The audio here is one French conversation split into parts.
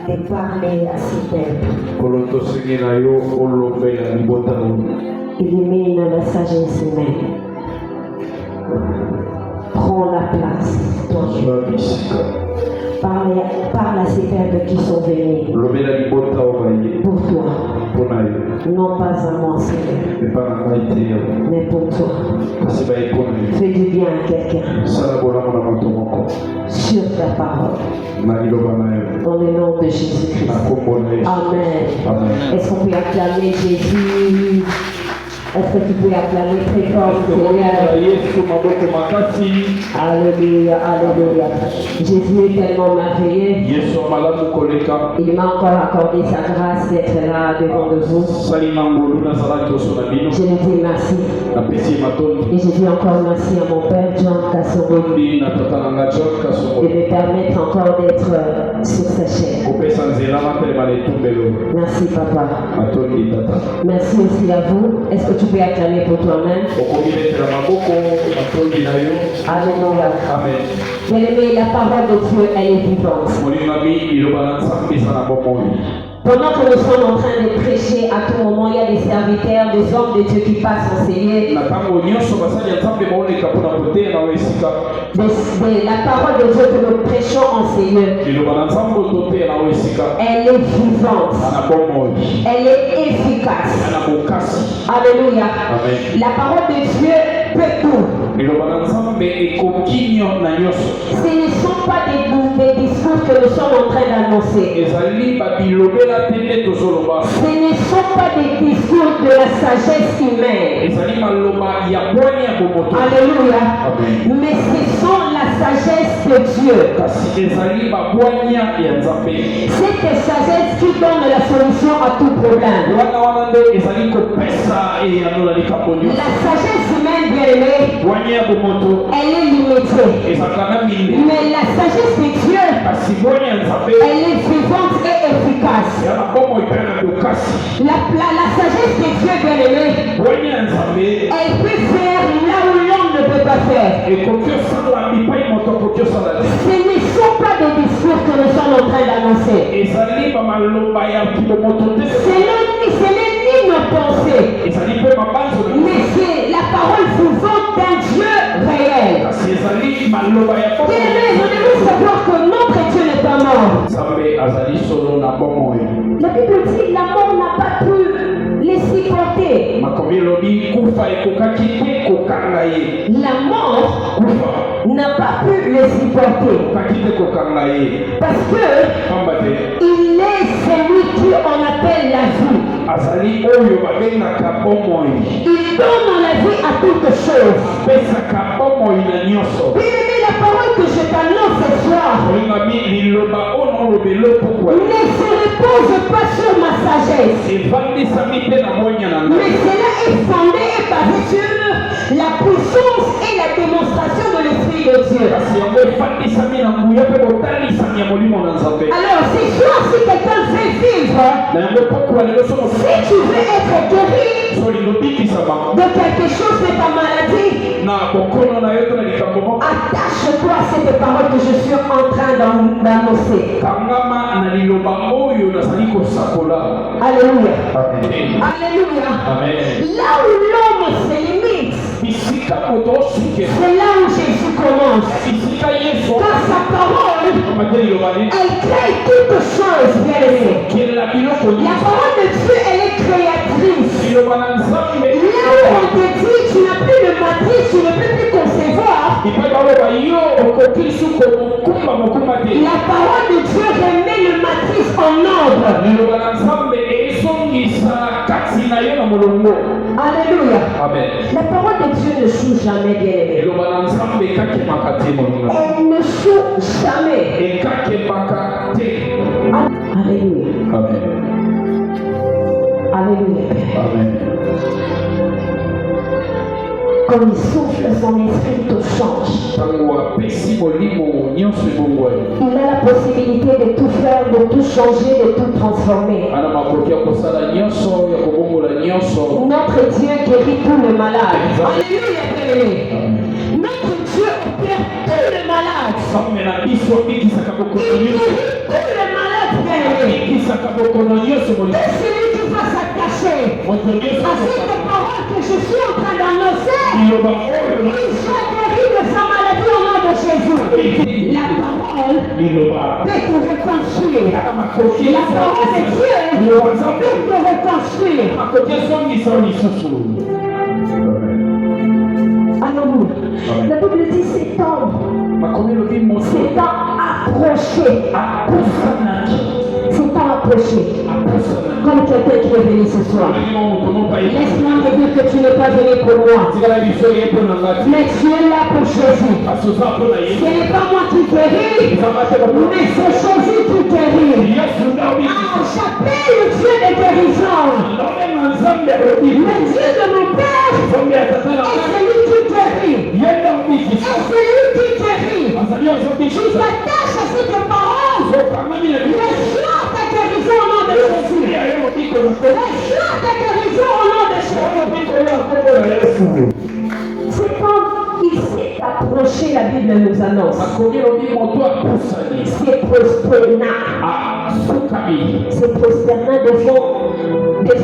et parler à ses pères. Illumine la sagesse humaine. Prends la place, toi. Parle à ces pères qui sont venus pour toi. Non pas à moi, Seigneur, mais pour toi. Fais du bien à quelqu'un sur ta parole. Dans le nom de Jésus-Christ. Amen. Est-ce qu'on peut acclamer Jésus? Est-ce que tu peux acclamer très fort, Seigneur? Alléluia, alléluia. Jésus est tellement merveilleux. Il m'a encore accordé sa grâce d'être là devant de vous. Je lui dis merci. Et je dis encore merci à mon Père John Kassobo de me permettre encore d'être sur sa chaîne. Merci, Papa. Merci aussi à vous. Est-ce que tu peux acclamer pour toi-même? Alléluia. Bien-aimé, la parole de Dieu, elle est vivante. Pendant que nous sommes en train de prêcher, à tout moment, il y a des serviteurs, des hommes de Dieu qui passent enseigner. La parole de Dieu que nous prêchons en Seigneur, elle est vivante. Elle est efficace. Alléluia. La parole de Dieu peut tout. Ce ne sont pas des discours que nous sommes en train d'annoncer. Ce ne sont pas des discours de la sagesse humaine. Alléluia. Mais ce sont la sagesse de Dieu. Cette sagesse qui donne la solution à tout problème. La sagesse humaine, bien aimée, elle est limitée. Mais la sagesse de Dieu, elle est vivante et efficace. La sagesse de Dieu, bien aimé, elle peut faire là où l'homme ne peut pas faire. Ce ne sont pas des discours que nous sommes en train d'annoncer. Ce n'est ni nos pensées, mais c'est la parole vivante d'un Dieu réel. Vous savoir que notre Dieu n'est pas mort. La Bible dit la mort n'a pas pu les supporter. La mort n'a pas pu les supporter. Parce que il est celui qui on appelle la vie. Il donne la vie à toute chose. Bien-aimé, la parole que je t'annonce ce soir ne se repose pas sur ma sagesse, mais cela est fondé et basé sur la puissance et la démonstration de l'Esprit de Dieu. Alors ce soir, si quelqu'un veut vivre, si tu veux être guéri de quelque chose de ta maladie, attache-toi à cette parole que je suis en train d'annoncer. Alléluia. Alléluia. Là où l'homme se limite, c'est là où Jésus commence. Car sa parole, elle crée toutes choses, bien aimé. La parole de Dieu, elle est créatrice. Là où on te dit, tu n'as plus de matrice, tu ne peux plus concevoir. La parole de Dieu remet le matrice en ordre. Alléluia. Amen. La parole de Dieu ne choue jamais, bien aimé. Elle ne choue jamais. Alléluia. Amen. Alléluia. Amen. Comme il souffle son esprit, tout change. Il a la possibilité de tout faire, de tout changer, de tout transformer. Notre Dieu guérit tout le malade. Alléluia. Notre Dieu opère tout le malade. Il guérit tout le malade. celui qui va s'attacher à cette parole que je suis en train d'annoncer, il soit guéri de sa maladie au nom de Jésus. La parole peut te reconstruire. La parole de Dieu peut te reconstruire. Alléluia. La Bible dit c'est temps approché. C'est temps approché. Comme quelqu'un qui est venu ce soir. Laisse-moi te dire que tu n'es pas venu pour moi. Mais tu es là pour Jésus. Ce n'est pas moi qui guéris, mais c'est Jésus qui guérit. J'appelle le Dieu de guérison. Le Dieu de mon Père est celui qui guérit. Et celui qui guérit. Tu t'attaches à cette parole. Reçois ta guérison au nom de Jésus. Reçois ta guérison au nom de Jésus. C'est quand il s'est approché, la Bible nous annonce. C'est prosternat. C'est prosternat devant Dieu.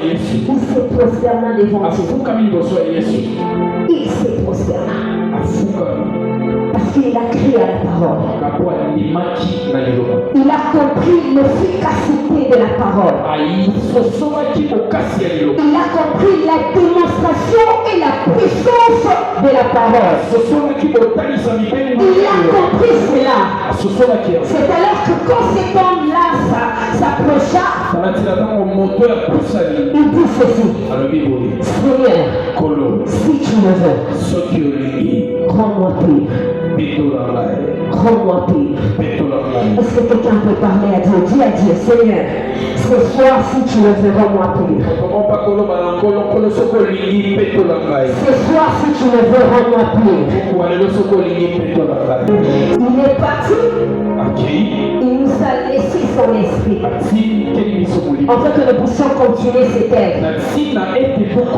Il s'est prosternat devant Dieu. Il s'est prosternat. Parce qu'il a crié à la parole. Il a compris l'efficacité de la parole. Il a compris la démonstration et la puissance de la parole. Il a compris cela. C'est alors que quand cet homme-là s'approcha, il dit ceci: Seigneur, si tu le veux, rends-moi pire. Rends-moi pire. Est-ce que quelqu'un peut parler à Dieu? Dis à Dieu: Seigneur, ce soir, si tu le veux, rends-moi pire. Ce soir, si tu le veux, rends-moi pire. Il est parti. Il nous a laissé son esprit. En fait, nous puissions continuer cette œuvre.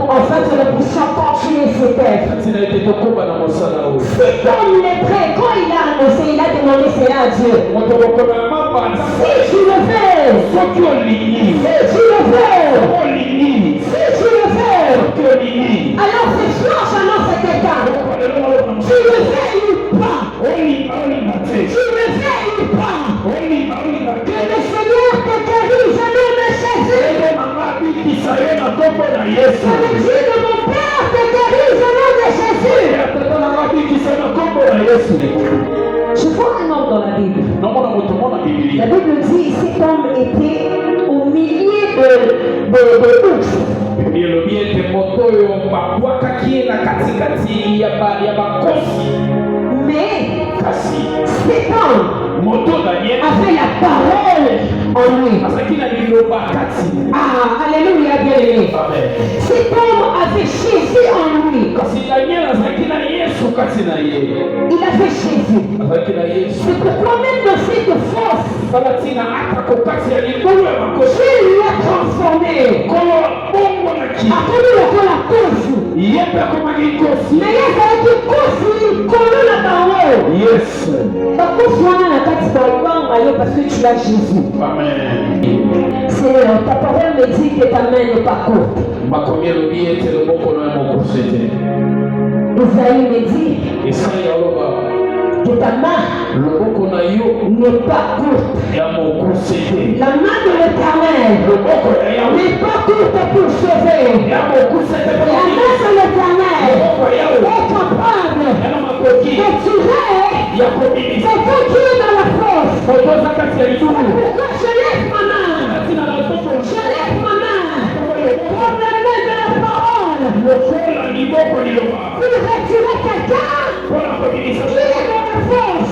En fait, nous puissions continuer cette œuvre. Cet homme lépré, quand il a annoncé, il a demandé cela à Dieu. Si tu le fais, si tu le fais, si tu le fais, alors ce soir, j'annonce à quelqu'un: tu le fais ou pas? Tu le fais ou pas? Que le Seigneur te guérisse au nom de Jésus. Que le Dieu de mon Père te guérisse au nom de Jésus. Je vois un homme dans la Bible. La Bible dit que cet homme était au milieu de ours. Mais cet homme avait la parole en lui. Ah, alléluia, bien-aimé. Cet homme avait Jésus en lui. Il avait Jésus. C'est pourquoi même dans cette force, Dieu lui a transformé. Appelé le la cause. Mais il y a une cause, colonne à Yes. parce que tu as Jésus. Amen. Seigneur, ta parole me dit que ta main n'est pas courte. Isaïe me dit que ta main n'est pas courte. La main de l'Éternel n'est pas courte pour sauver. La main de l'Éternel est capable de tirer. C'est toi qui es dans la force. Pourquoi je lève ma main? Je lève ma main pour le main de la parole. Pour retirer quelqu'un qui est dans la force. Qui est dans la force.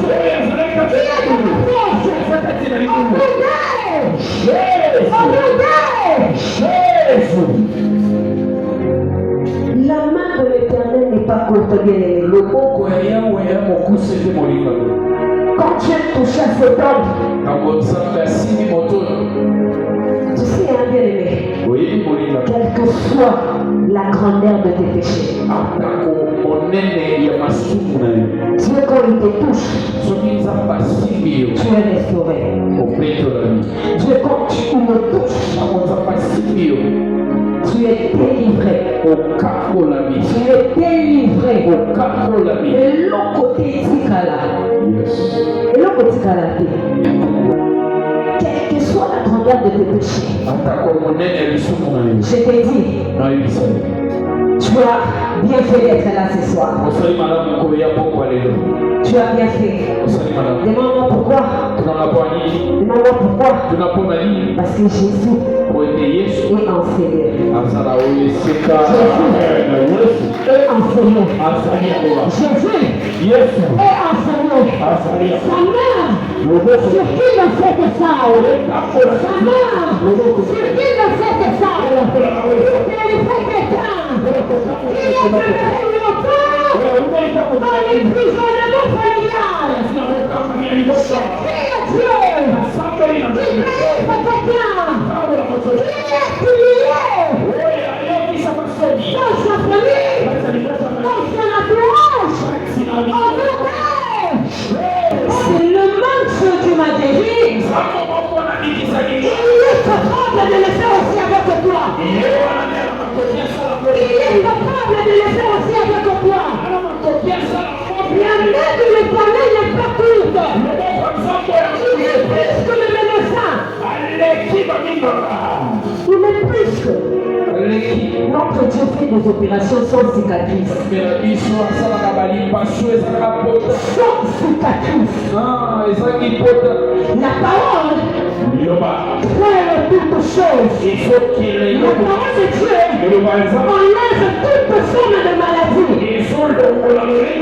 La main de l'Éternel n'est pas courte, bien-aimé. Quand tu as touché à cet homme, tu sais, hein, bien-aimé, Quelle que soit la grandeur de tes péchés. Dieu, quand il te touche, tu es restauré. Dieu, quand tu me touches, tu es délivré. Tu es délivré. Et l'autre côté Tikala. Et l'autre côté Tikala. Quelle que soit la grandeur de tes péchés, je t'ai dit, tu as bien fait d'être là ce soir. Tu as bien fait. Demande-moi pourquoi. Demande-moi pourquoi. Parce que Jésus est enseigné. Jésus est enseigné. Jésus est enseigné. Sa main, sur qui ne fait que ça. Sa main, sur qui ne fait que ça. Il fait quelqu'un. Il est très longtemps dans les prisonniers familiales. C'est qui est Dieu? Il délivre quelqu'un. Qui est lié dans sa famille, dans son entourage, en Angleterre. C'est le manche du Madéri. Il est capable de le faire aussi avec toi. Il est capable de le faire aussi avec toi. La main de l'Éternel n'est pas courte. Il est plus que le médecin. Il est plus que. Notre Dieu fait des opérations sans cicatrice. Sans cicatrice. La parole crée toutes choses. La parole de Dieu enlève toute forme de maladie.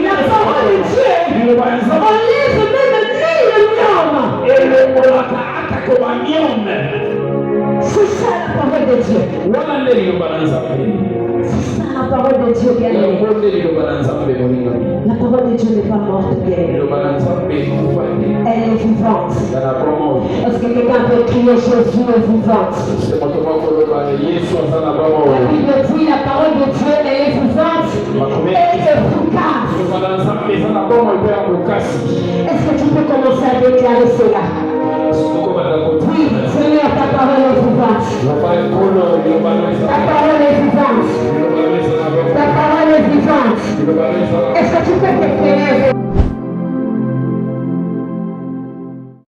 La parole de Dieu enlève même mille. C'est ça la parole de Dieu. C'est ça la parole de Dieu, bien-aimé. La parole de Dieu n'est pas morte, bien-aimé. Elle est vivante. Est-ce que quelqu'un peut crier Jésus est vivante? La Bible dit la parole de Dieu elle est vivante et efficace. Est-ce que tu peux commencer à déclarer cela? Oui, Seigneur, ta parole est vivante. Ta parole est vivante. Ta parole est vivante. Est-ce que tu peux t'exprimer?